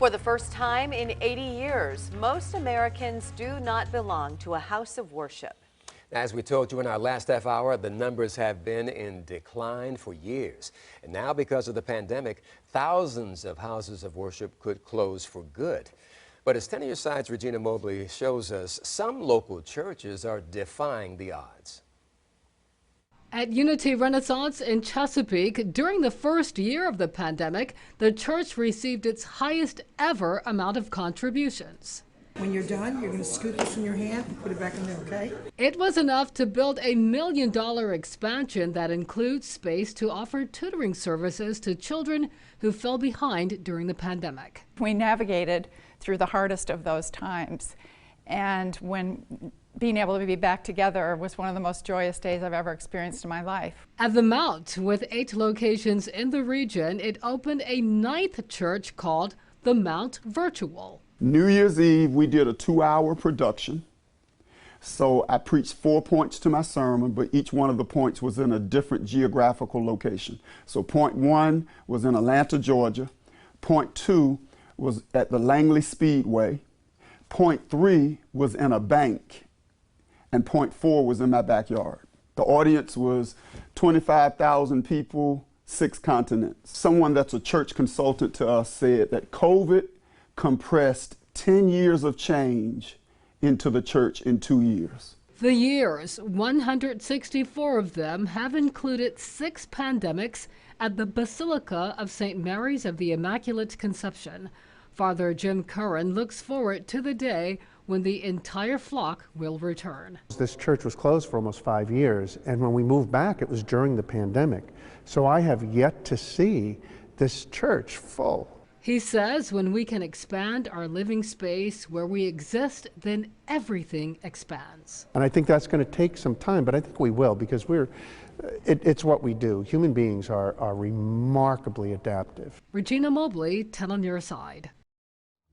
For the first time in 80 years, most Americans do not belong to a house of worship. As we told you in our last half hour, the numbers have been in decline for years. And now, because of the pandemic, thousands of houses of worship could close for good. But as 10 on your side's Regina Mobley shows us, some local churches are defying the odds. At Unity Renaissance in Chesapeake, during the first year of the pandemic, the church received its highest ever amount of contributions. When you're done, you're going to scoop this in your hand and put it back in there, okay? It was enough to build a $1 million expansion that includes space to offer tutoring services to children who fell behind during the pandemic. We navigated through the hardest of those times, and when being able to be back together was one of the most joyous days I've ever experienced in my life. At the Mount, with 8 locations in the region, it opened a 9th church called the Mount Virtual. New Year's Eve, we did a 2-hour production. So I preached 4 points to my sermon, but each one of the points was in a different geographical location. So point 1 was in Atlanta, Georgia. Point 2 was at the Langley Speedway. Point 3 was in a bank. And point 4 was in my backyard. The audience was 25,000 people, 6 continents. Someone that's a church consultant to us said that COVID compressed 10 years of change into the church in 2 years. The years, 164 of them, have included 6 pandemics at the Basilica of St. Mary's of the Immaculate Conception. Father Jim Curran looks forward to the day when the entire flock will return. This church was closed for almost 5 years, and when we moved back, it was during the pandemic. So I have yet to see this church full. He says when we can expand our living space where we exist, then everything expands. And I think that's going to take some time, but I think we will, because it's what we do. Human beings are remarkably adaptive. Regina Mobley, 10 on your side.